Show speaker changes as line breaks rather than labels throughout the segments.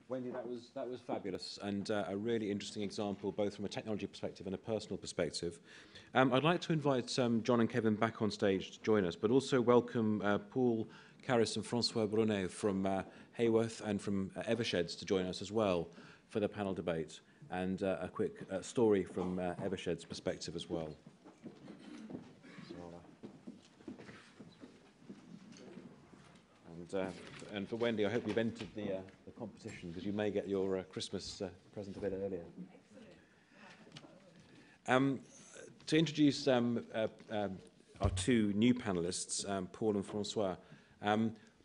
Wendy, that was fabulous, and a really interesting example, both from a technology perspective and a personal perspective. I'd like to invite John and Kevin back on stage to join us, but also welcome Paul, Caris and Francois Brounais from Haworth and from Eversheds to join us as well for the panel debate, and a quick story from Eversheds' perspective as well. And for Wendy, I hope you've entered the competition, because you may get your Christmas present a bit earlier. To introduce our two new panellists, Paul and Francois.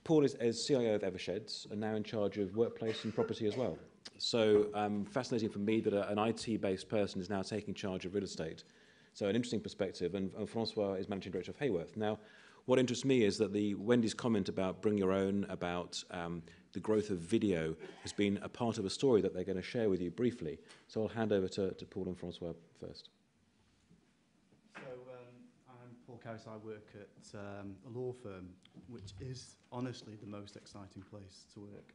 Paul is CIO of Eversheds and now in charge of workplace and property as well. So fascinating for me that an IT-based person is now taking charge of real estate. So an interesting perspective, and Francois is managing director of Haworth. Now, what interests me is that Wendy's comment about bring your own, about the growth of video has been a part of a story that they're going to share with you briefly. So I'll hand over to Paul and Francois first.
So I'm Paul Caris. I work at a law firm, which is honestly the most exciting place to work.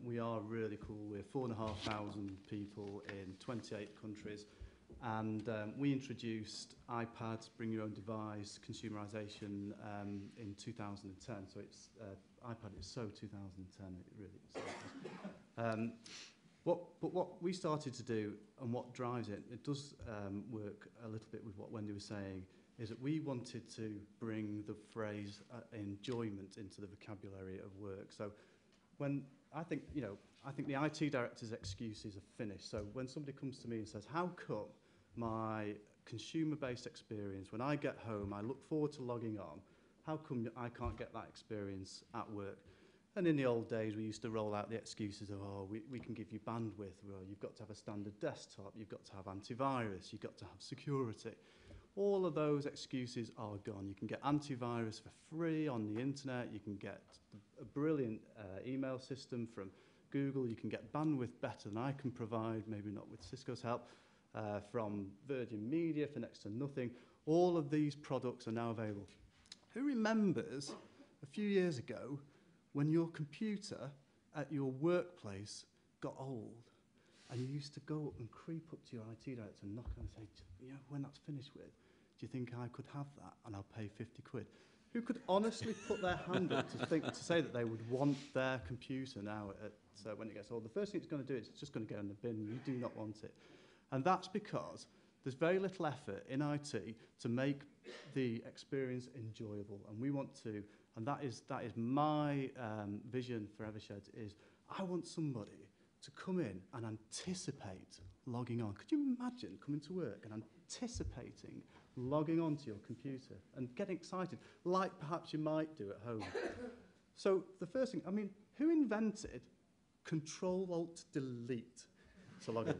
We are really cool. We're 4,500 people in 28 countries. And we introduced iPads, bring your own device, consumerization in 2010. So it's iPad is so 2010, it really is. But what we started to do and what drives it, it does work a little bit with what Wendy was saying, is that we wanted to bring the phrase enjoyment into the vocabulary of work. So when I think the IT director's excuses are finished. So when somebody comes to me and says, how come my consumer-based experience, when I get home, I look forward to logging on, how come I can't get that experience at work? And in the old days, we used to roll out the excuses of, oh, we can give you bandwidth, well, you've got to have a standard desktop, you've got to have antivirus, you've got to have security. All of those excuses are gone. You can get antivirus for free on the internet, you can get a brilliant email system from Google, you can get bandwidth better than I can provide, maybe not with Cisco's help, from Virgin Media for next to nothing. All of these products are now available. Who remembers a few years ago when your computer at your workplace got old and you used to go up and creep up to your IT director and knock on and say, yeah, when that's finished with, do you think I could have that and I'll pay 50 quid? Who could honestly put their hand up to say that they would want their computer now when it gets old? The first thing it's going to do is it's just going to go in the bin. You do not want it. And that's because there's very little effort in IT to make the experience enjoyable. And we want to, and that is my vision for Eversheds is I want somebody to come in and anticipate logging on. Could you imagine coming to work and anticipating logging onto your computer and getting excited, like perhaps you might do at home? So the first thing, I mean, who invented Control-Alt-Delete to log in?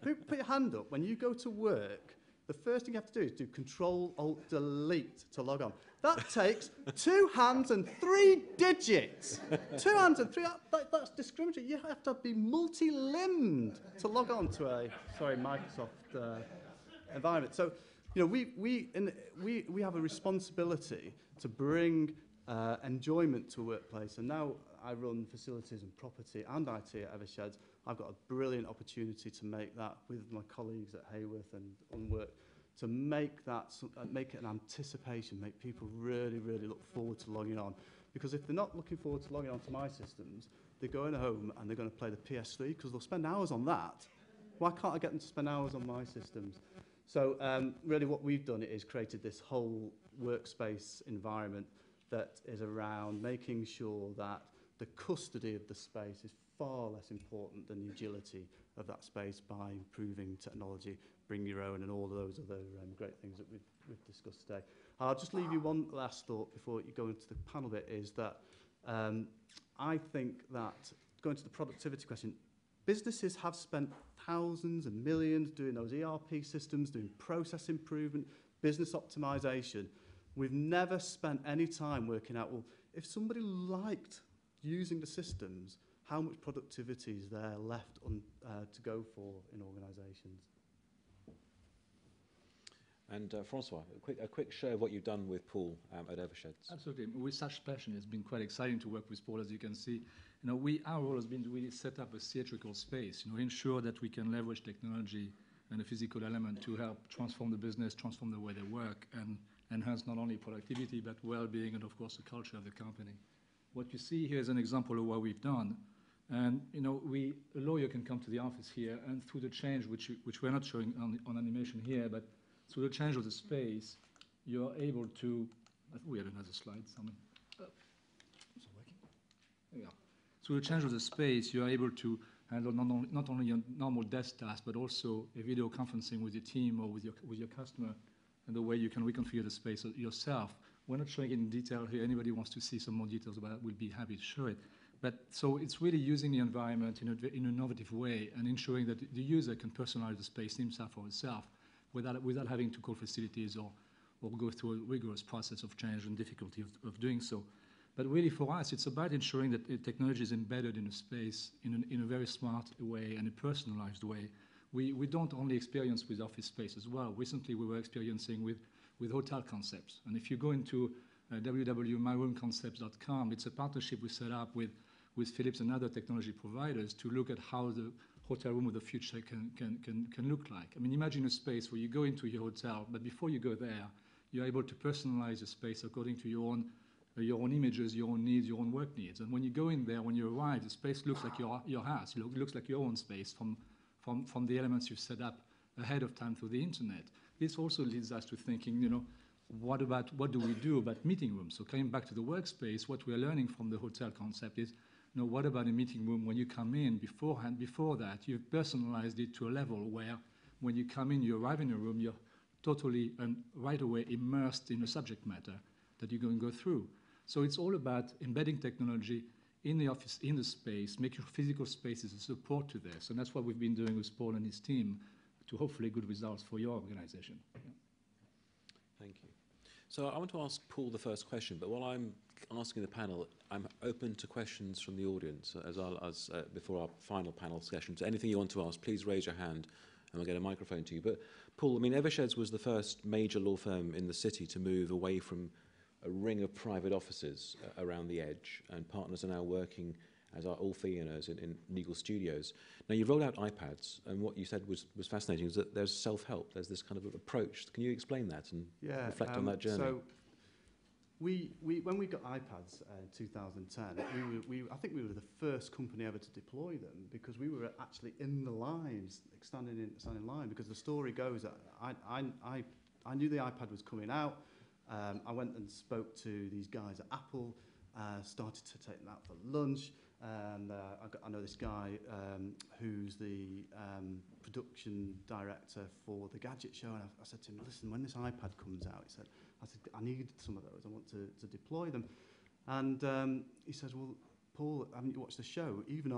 Who put your hand up when you go to work? The first thing you have to do is do Control-Alt-Delete to log on. That takes 2 hands and 3 digits. 2 hands and 3. That's discriminatory. You have to be multi-limbed to log on to a Microsoft environment. So, you know, we have a responsibility to bring enjoyment to a workplace. And now I run facilities and property and IT at Eversheds. I've got a brilliant opportunity to make that with my colleagues at Haworth and on work, to make that, make it an anticipation, make people really, really look forward to logging on. Because if they're not looking forward to logging on to my systems, they're going home and they're going to play the PS3 because they'll spend hours on that. Why can't I get them to spend hours on my systems? So really what we've done is created this whole workspace environment that is around making sure that the custody of the space is far less important than the agility of that space by improving technology, bring your own, and all of those other great things that we've discussed today. I'll just leave you one last thought before you go into the panel bit, is that I think that, going to the productivity question, businesses have spent thousands and millions doing those ERP systems, doing process improvement, business optimization. We've never spent any time working out, well, if somebody liked using the systems, how much productivity is there left to go for in organizations?
And Francois, a quick show of what you've done with Paul at Eversheds.
Absolutely. With such passion, it's been quite exciting to work with Paul, as you can see. Our role has been to really set up a theatrical space, ensure that we can leverage technology and a physical element to help transform the business, transform the way they work, and enhance not only productivity, but well-being and, of course, the culture of the company. What you see here is an example of what we've done. And, a lawyer can come to the office here, and through the change, which we're not showing on animation here, but through the change of the space, you're able to, I think we had another slide, someone. Is it working? There we are. Through the change of the space, you're able to handle not only your normal desk task, but also a video conferencing with your team or with your customer, and the way you can reconfigure the space yourself. We're not showing it in detail here. Anybody wants to see some more details about it, we'll be happy to show it. But so it's really using the environment in an innovative way and ensuring that the user can personalize the space himself or herself without having to call facilities or go through a rigorous process of change and difficulty of doing so. But really for us, it's about ensuring that the technology is embedded in a space in a very smart way and a personalized way. We don't only experience with office space as well. Recently we were experiencing with hotel concepts. And if you go into www.myroomconcepts.com, it's a partnership we set up with Philips and other technology providers to look at how the hotel room of the future can look like. I mean, imagine a space where you go into your hotel, but before you go there, you're able to personalize the space according to your own images, your own needs, your own work needs. And when you go in there, when you arrive, the space looks like your house. It looks like your own space from the elements you've set up ahead of time through the internet. This also leads us to thinking, what do we do about meeting rooms? So coming back to the workspace, what we're learning from the hotel concept is, what about a meeting room when you come in before that, you've personalized it to a level where when you come in, you arrive in a room, you're totally and right away immersed in a subject matter that you're going to go through. So it's all about embedding technology in the office, in the space, making physical spaces a support to this. And that's what we've been doing with Paul and his team to hopefully good results for your organization. Yeah.
Thank you. So I want to ask Paul the first question, but while I'm asking the panel, I'm open to questions from the audience as well as before our final panel session. So anything you want to ask, please raise your hand and we'll get a microphone to you. But Paul, I mean, Eversheds was the first major law firm in the city to move away from a ring of private offices around the edge, and partners are now working as are all fee earners in legal studios. Now, you've rolled out iPads, and what you said was fascinating, is that there's self-help, there's this kind of approach. Can you explain that and reflect on that journey?
So when we got iPads in 2010, I think we were the first company ever to deploy them, because we were actually in the lines, standing in line, because the story goes that I knew the iPad was coming out. I went and spoke to these guys at Apple, started to take them out for lunch, and I know this guy who's the production director for the Gadget Show, and I said to him, listen, when this iPad comes out, I said, I need some of those, I want to deploy them. And he says, well, Paul, haven't you watched the show? Even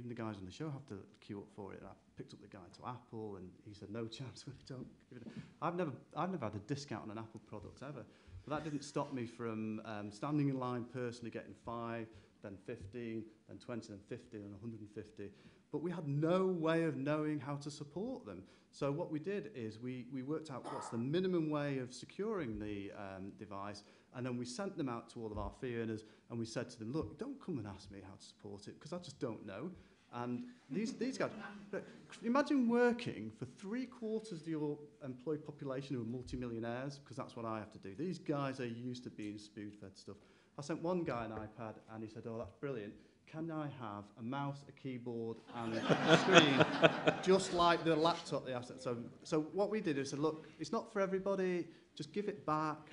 the guys on the show have to queue up for it. And I picked up the guy to Apple, and he said, no chance, we don't give it. I've never had a discount on an Apple product ever. But that didn't stop me from standing in line personally, getting 5, then 15, then 20, then 50, then 150. But we had no way of knowing how to support them. So what we did is we worked out what's the minimum way of securing the device, and then we sent them out to all of our fee earners, and we said to them, look, don't come and ask me how to support it, because I just don't know. And these guys, imagine working for 3/4 of your employee population who are multimillionaires, because that's what I have to do. These guys are used to being spoon-fed stuff. I sent one guy an iPad, and he said, oh, that's brilliant. Can I have a mouse, a keyboard, and a screen, just like the laptop they have? So what we did is said, look, it's not for everybody, just give it back.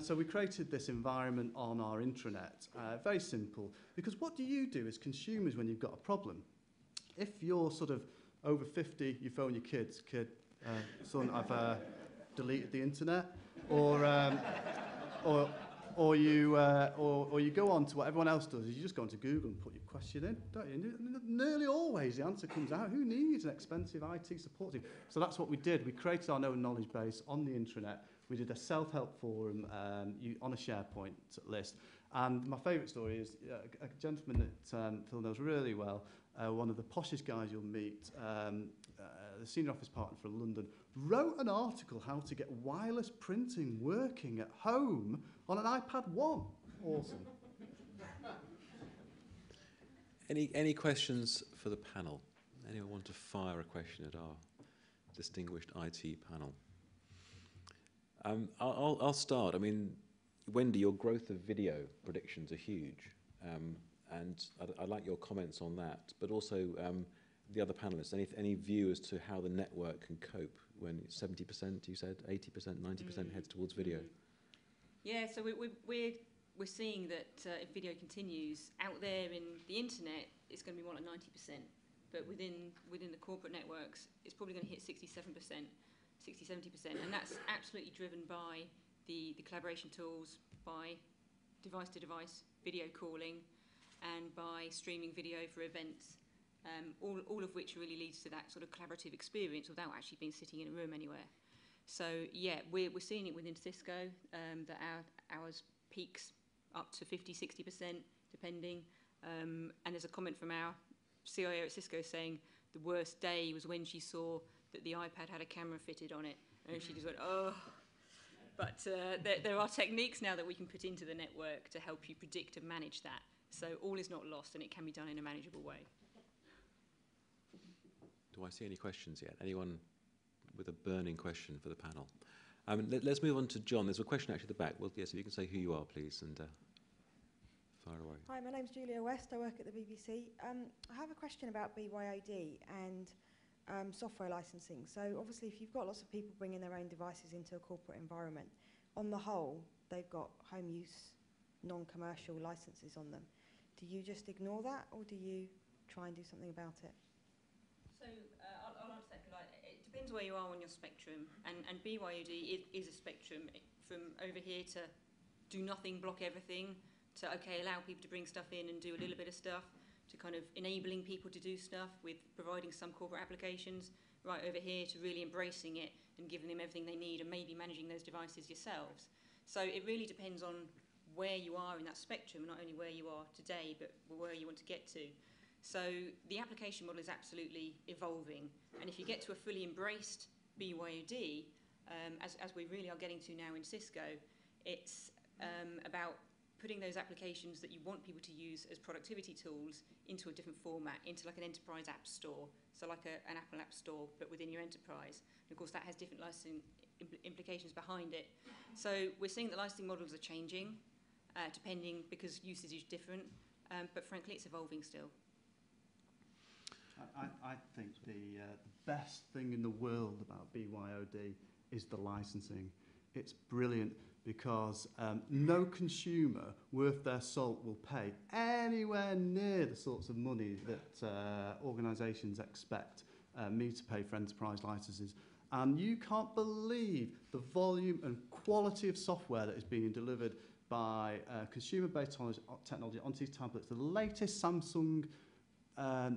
So we created this environment on our intranet, very simple. Because what do you do as consumers when you've got a problem? If you're sort of over 50, you phone your kids, son, I've deleted the internet, or you go on to what everyone else does, is you just go onto Google and put your question in, don't you? And nearly always the answer comes out. Who needs an expensive IT support team? So that's what we did. We created our own knowledge base on the intranet. We did a self-help forum on a SharePoint list. And my favourite story is a gentleman that Phil knows really well, one of the poshest guys you'll meet, the senior office partner for London, wrote an article how to get wireless printing working at home on an iPad 1. Awesome.
Any questions for the panel? Anyone want to fire a question at our distinguished IT panel? I'll start. I mean, Wendy, your growth of video predictions are huge, and I'd like your comments on that. But also the other panelists, any view as to how the network can cope when 70%, you said, 80%, 90% heads towards video?
Yeah, so we're seeing that if video continues out there in the internet, it's going to be more like 90%. But within the corporate networks, it's probably going to hit 67%, 60-70%, and that's absolutely driven by the collaboration tools, by device-to-device video calling, and by streaming video for events. All of which really leads to that sort of collaborative experience without actually being sitting in a room anywhere. So yeah, we're seeing it within Cisco that ours peaks up to 50-60% depending. And there's a comment from our CIO at Cisco saying the worst day was when she saw that the iPad had a camera fitted on it, and she just went, oh. But there are techniques now that we can put into the network to help you predict and manage that. So all is not lost, and it can be done in a manageable way.
Do I see any questions yet? Anyone with a burning question for the panel? Let's move on to John. There's a question actually at the back. Well, yes, if you can say who you are, please, and fire away.
Hi, my name's Julia West. I work at the BBC. I have a question about BYOD and software licensing. So obviously, if you've got lots of people bringing their own devices into a corporate environment, on the whole, they've got home use, non-commercial licenses on them. Do you just ignore that, or do you try and do something about it?
So I'll answer that. It depends where you are on your spectrum, and BYOD is a spectrum from over here to do nothing, block everything, to allow people to bring stuff in and do a little bit of stuff, to kind of enabling people to do stuff with providing some corporate applications, right over here to really embracing it and giving them everything they need and maybe managing those devices yourselves. So it really depends on where you are in that spectrum, not only where you are today, but where you want to get to. So the application model is absolutely evolving, and if you get to a fully embraced BYOD, as we really are getting to now in Cisco, it's about putting those applications that you want people to use as productivity tools into a different format, into like an enterprise app store, so like an Apple app store, but within your enterprise. And of course that has different licensing implications behind it. So we're seeing that licensing models are changing, depending, because usage is different, but frankly it's evolving still.
I think the best thing in the world about BYOD is the licensing. It's brilliant because no consumer worth their salt will pay anywhere near the sorts of money that organisations expect me to pay for enterprise licenses. And you can't believe the volume and quality of software that is being delivered by consumer-based technology onto these tablets. The latest Samsung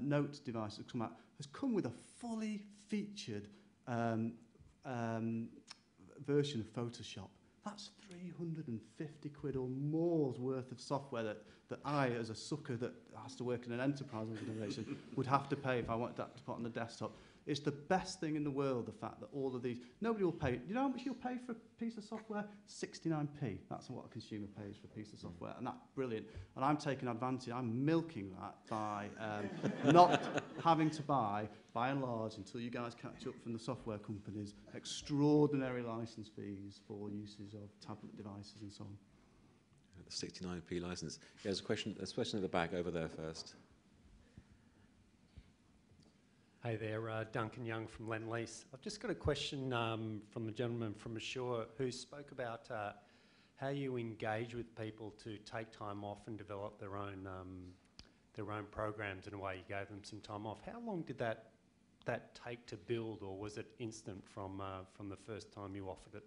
Note device that's come out has come with a fully featured version of Photoshop. That's 350 quid or more's worth of software that I, as a sucker that has to work in an enterprise organisation, would have to pay if I wanted that to put on the desktop. It's the best thing in the world, the fact that all of these, nobody will pay. You know how much you'll pay for a piece of software? 69p. That's what a consumer pays for a piece of software, and that's brilliant. And I'm taking advantage, I'm milking that by not having to buy, by and large, until you guys catch up from the software companies, extraordinary license fees for uses of tablet devices and so on.
The 69p license. Yeah, there's a question at the back over there first.
Hey there, Duncan Young from Lendlease. I've just got a question from the gentleman from Asure who spoke about how you engage with people to take time off and develop their own programs in a way. You gave them some time off. How long did that take to build, or was it instant from the first time you offered it?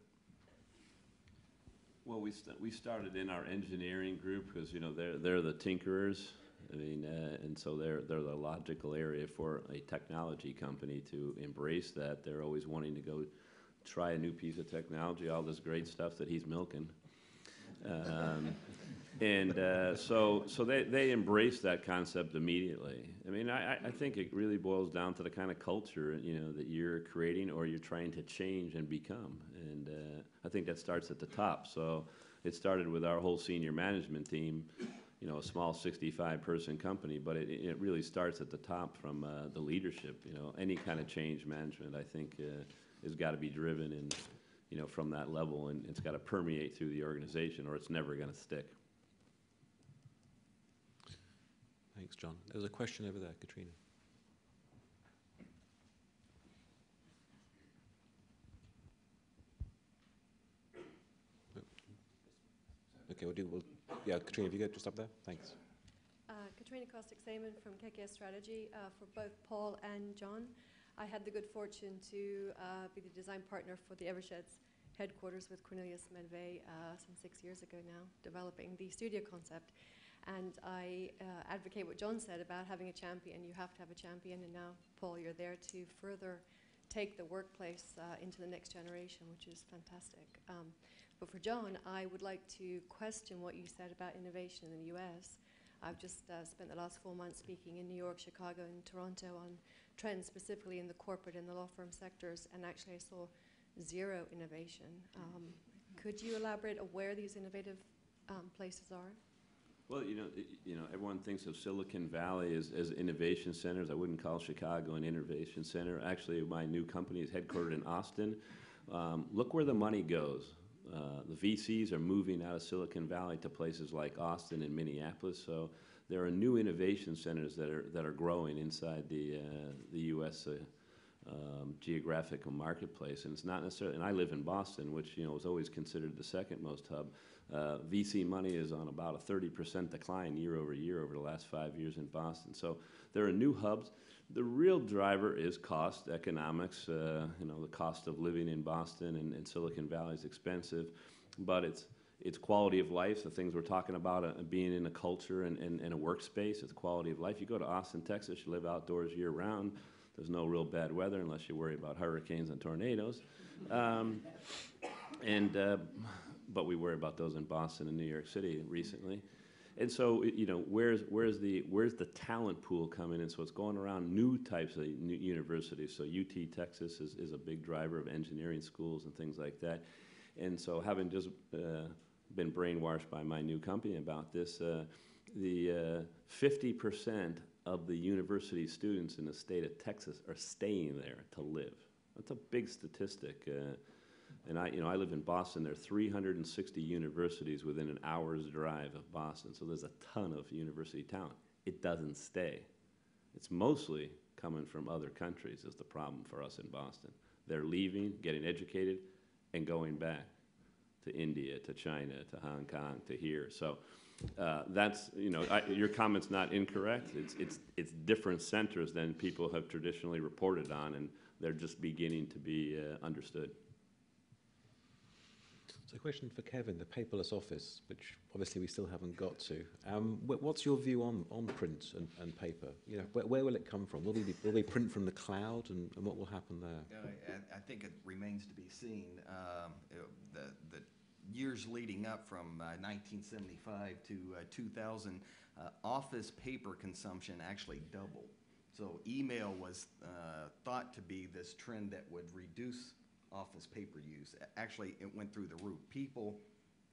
Well, we started in our engineering group because they're the tinkerers. I mean, and so they're the logical area for a technology company to embrace that. They're always wanting to go try a new piece of technology, all this great stuff that he's milking. And so they embrace that concept immediately. I mean, I think it really boils down to the kind of culture, you know, that you're creating or you're trying to change and become. And I think that starts at the top. So it started with our whole senior management team, you know, a small 65-person company, but it really starts at the top from the leadership. You know, any kind of change management, I think, has got to be driven in, you know, from that level, and it's got to permeate through the organization, or it's never going to stick.
Thanks, John. There was a question over there, Katrina. Okay, yeah, Katrina, if you go just up there, thanks.
Katrina Kostick-Saman from KKS Strategy. For both Paul and John, I had the good fortune to be the design partner for the Eversheds headquarters with Cornelius Menvey some 6 years ago now, developing the studio concept. And I advocate what John said about having a champion. You have to have a champion, and now, Paul, you're there to further take the workplace into the next generation, which is fantastic. But for John, I would like to question what you said about innovation in the US. I've just spent the last 4 months speaking in New York, Chicago, and Toronto on trends specifically in the corporate and the law firm sectors, and actually I saw zero innovation. Could you elaborate on where these innovative places are?
Well, you know, everyone thinks of Silicon Valley as innovation centers. I wouldn't call Chicago an innovation center. Actually, my new company is headquartered in Austin. Look where the money goes. The VCs are moving out of Silicon Valley to places like Austin and Minneapolis. So there are new innovation centers that are growing inside the U.S. Geographical marketplace, and it's not necessarily. And I live in Boston, which, you know, was always considered the second most hub. VC money is on about a 30% decline year over year over the last 5 years in Boston. So there are new hubs. The real driver is cost, economics. You know, the cost of living in Boston and Silicon Valley is expensive, but it's quality of life, the things we're talking about, being in a culture and a workspace. It's quality of life. You go to Austin, Texas, you live outdoors year-round. There's no real bad weather unless you worry about hurricanes and tornadoes. But we worry about those in Boston and New York City recently. And so, you know, where's the talent pool coming in? So it's going around new types of new universities. So UT Texas is a big driver of engineering schools and things like that. And so, having just been brainwashed by my new company about this, the 50% of the university students in the state of Texas are staying there to live. That's a big statistic. And I live in Boston. There are 360 universities within an hour's drive of Boston. So there's a ton of university talent. It doesn't stay. It's mostly coming from other countries is the problem for us in Boston. They're leaving, getting educated, and going back to India, to China, to Hong Kong, to here. So that's, you know, your comment's not incorrect. It's different centers than people have traditionally reported on, and they're just beginning to be understood.
So a question for Kevin, the paperless office, which obviously we still haven't got to. What's your view on print and paper? You know, where will it come from? Will they print from the cloud, and what will happen there?
I think it remains to be seen. The years leading up from 1975 to 2000, office paper consumption actually doubled. So email was thought to be this trend that would reduce office paper use. Actually, it went through the roof. People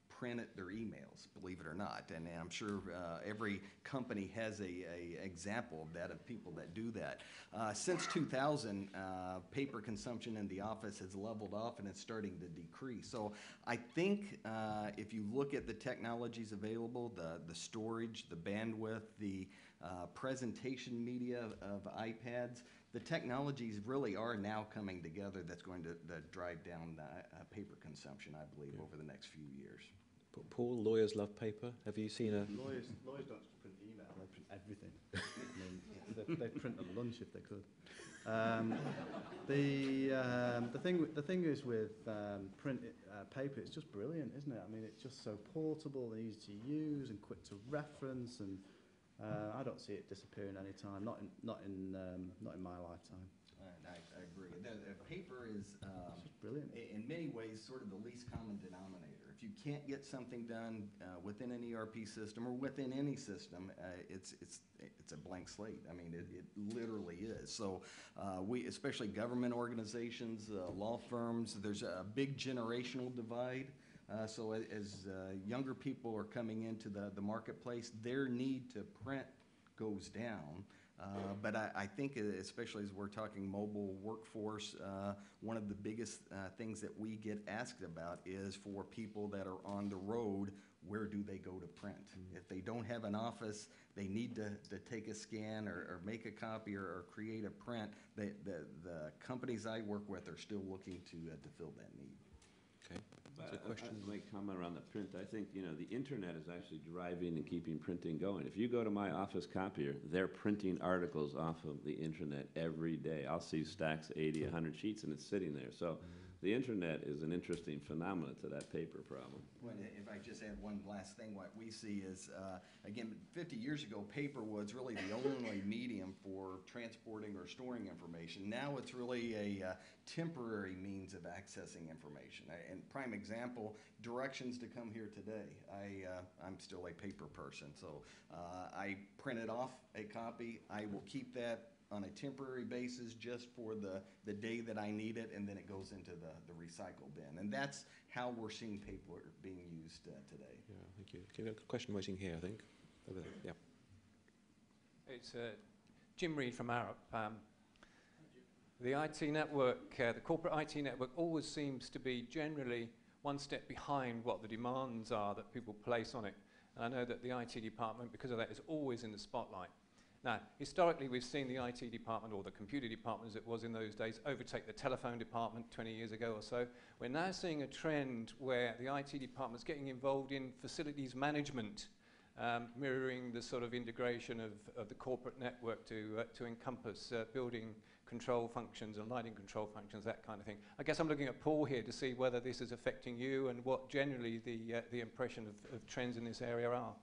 printed their emails, believe it or not, and I'm sure every company has a example of that, of people that do that. Since 2000, paper consumption in the office has leveled off and it's starting to decrease. So I think if you look at the technologies available, the storage, the bandwidth, the presentation media of iPads, the technologies really are now coming together that's going to drive down paper consumption, I believe, over the next few years.
Paul, lawyers love paper. Have you seen a...
Lawyers don't just print email, they print everything. I mean, they print a lunch if they could. The thing is with print paper, it's just brilliant, isn't it? I mean, it's just so portable and easy to use and quick to reference, and I don't see it disappearing any time. Not in my lifetime.
I agree. The paper is
brilliant.
In many ways sort of the least common denominator. If if you can't get something done within an ERP system or within any system, it's a blank slate. I mean, it literally is. So we, especially government organizations, law firms, there's a big generational divide. So as younger people are coming into the marketplace, their need to print goes down. But I think, especially as we're talking mobile workforce, one of the biggest things that we get asked about is for people that are on the road, where do they go to print? If they don't have an office, they need to take a scan or make a copy or create a print. The companies I work with are still looking to fill that need.
Okay. That's a question.
I'd like to comment around the print. I think, you know, the internet is actually driving and keeping printing going. If you go to my office copier, they're printing articles off of the internet every day. I'll see stacks, 80, 100 sheets, and it's sitting there. So the internet is an interesting phenomenon to that paper problem.
Well, if I just add one last thing, what we see is, again, 50 years ago, paper was really the only medium for transporting or storing information. Now it's really a temporary means of accessing information. And prime example, directions to come here today. I'm still a paper person, so I printed off a copy. I will keep that on a temporary basis just for the day that I need it, and then it goes into the recycle bin. And that's how we're seeing paper being used today.
Yeah, thank you. Okay, we've got a question waiting here, I think. Over there, yeah.
It's Jim Reed from Arup. The IT network, the corporate IT network always seems to be generally one step behind what the demands are that people place on it. And I know that the IT department, because of that, is always in the spotlight. Now, historically, we've seen the IT department, or the computer department as it was in those days, overtake the telephone department 20 years ago or so. We're now seeing a trend where the IT department's getting involved in facilities management, mirroring the sort of integration of the corporate network to encompass building control functions and lighting control functions, that kind of thing. I guess I'm looking at Paul here to see whether this is affecting you and what generally the impression of trends in this area are.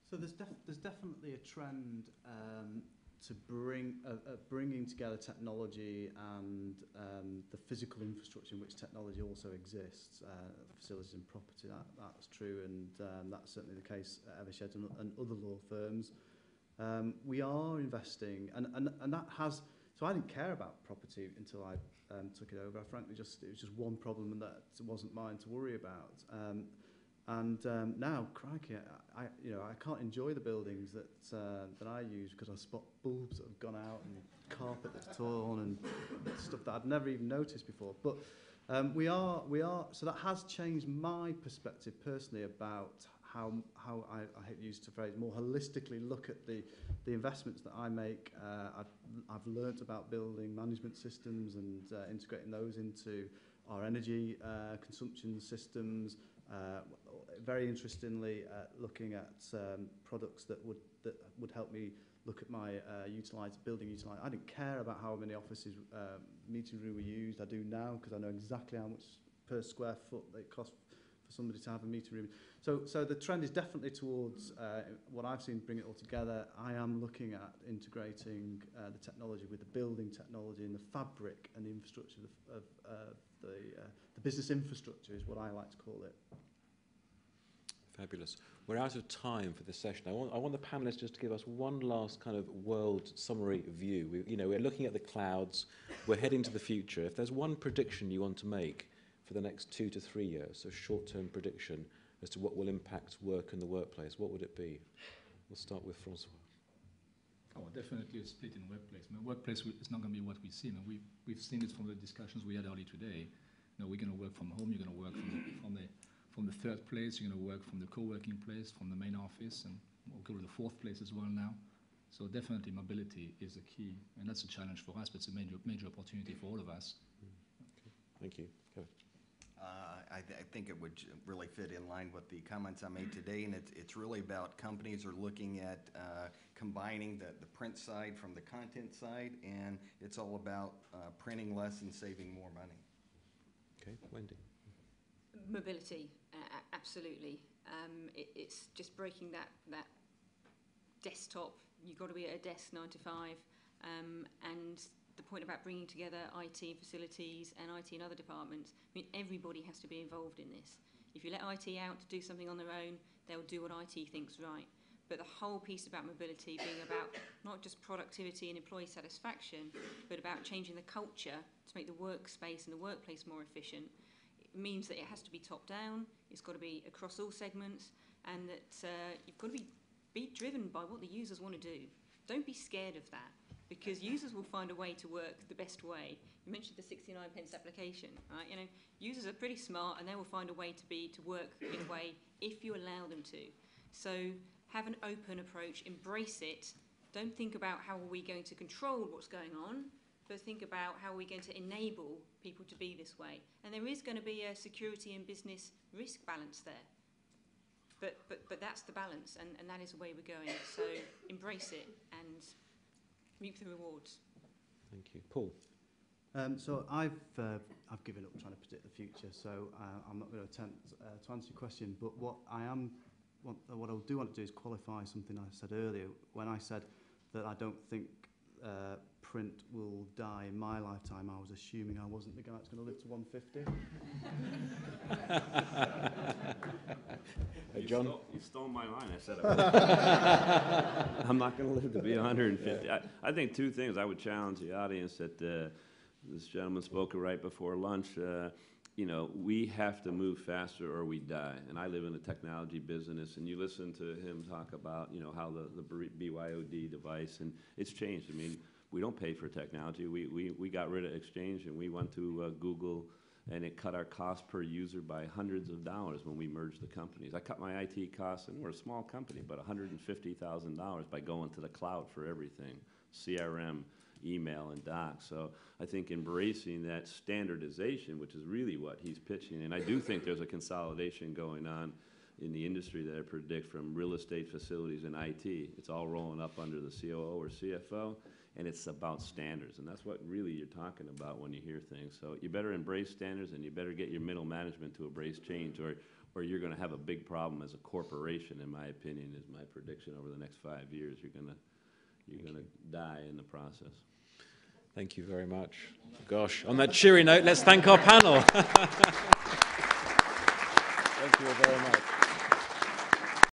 So there's definitely a trend to bringing together technology and the physical infrastructure in which technology also exists, facilities and property. That's true, and that's certainly the case at Eversheds and other law firms. We are investing, and that has. So I didn't care about property until I took it over. Frankly, it was just one problem, and that wasn't mine to worry about. Now, crikey, I can't enjoy the buildings that I use because I spot bulbs that have gone out and carpet that's torn and stuff that I'd never even noticed before. But we are. So that has changed my perspective personally about how I hate to use the phrase, more holistically look at the investments that I make. I've learnt about building management systems and integrating those into our energy consumption systems. Very interestingly, looking at products that would help me look at my building utilized. I didn't care about how many offices, meeting room were used. I do now because I know exactly how much per square foot it costs for somebody to have a meeting room. So the trend is definitely towards what I've seen, bring it all together. I am looking at integrating the technology with the building technology and the fabric and the infrastructure of the business infrastructure is what I like to call it.
Fabulous. We're out of time for this session. I want the panelists just to give us one last kind of world summary view. We're looking at the clouds. We're heading to the future. If there's one prediction you want to make for the next 2 to 3 years, a short-term prediction as to what will impact work in the workplace, what would it be? We'll start with Francois.
Oh, definitely a split in workplace. I mean, workplace is not going to be what we see. I mean, we've seen it from the discussions we had earlier today. We're going to work from home. You're going to work from the third place. You're going to work from the co-working place, from the main office, and we'll go to the fourth place as well now. So definitely mobility is a key, and that's a challenge for us, but it's a major opportunity for all of us.
Okay. Thank you. Go.
I think it would really fit in line with the comments I made today, and it's really about companies are looking at combining the print side from the content side, and it's all about printing less and saving more money.
Okay, Wendy.
Mobility, absolutely. It's just breaking that desktop. You've got to be at a desk 9 to 5, and the point about bringing together IT and facilities and IT and other departments, I mean, everybody has to be involved in this. If you let IT out to do something on their own, they'll do what IT thinks right. But the whole piece about mobility being about not just productivity and employee satisfaction, but about changing the culture to make the workspace and the workplace more efficient, it means that it has to be top down, it's got to be across all segments, and that you've got to be driven by what the users want to do. Don't be scared of that, because users will find a way to work the best way. You mentioned the 69p application, right? You know, users are pretty smart, and they will find a way to work in a way if you allow them to. So have an open approach, embrace it. Don't think about how are we going to control what's going on, but think about how are we going to enable people to be this way. And there is going to be a security and business risk balance there. But that's the balance, and that is the way we're going. So embrace it and reap the rewards.
Thank you. Paul?
So I've given up trying to predict the future, so I'm not going to attempt to answer your question, but what I do want to do is qualify something I said earlier. When I said that I don't think print will die in my lifetime, I was assuming I wasn't the guy that's going to live to 150.
Hey, John?
You stole my line. I said I'm not going to live to be 150. I think two things. I would challenge the audience that this gentleman spoke right before lunch. You know, we have to move faster or we die. And I live in the technology business, and you listen to him talk about, you know, how the BYOD device, and it's changed. I mean, we don't pay for technology. We got rid of Exchange, and we went to Google, and it cut our cost per user by hundreds of dollars when we merged the companies. I cut my IT costs, and we're a small company, but $150,000 by going to the cloud for everything, CRM, email, and docs. So I think embracing that standardization, which is really what he's pitching, and I do think there's a consolidation going on in the industry that I predict from real estate, facilities, and IT. It's all rolling up under the COO or CFO, and it's about standards, and that's what really you're talking about when you hear things. So you better embrace standards, and you better get your middle management to embrace change, or you're going to have a big problem as a corporation, in my opinion, is my prediction over the next 5 years. You're going to die in the process.
Thank you very much. Gosh, on that cheery note, let's thank our panel. Thank you very much.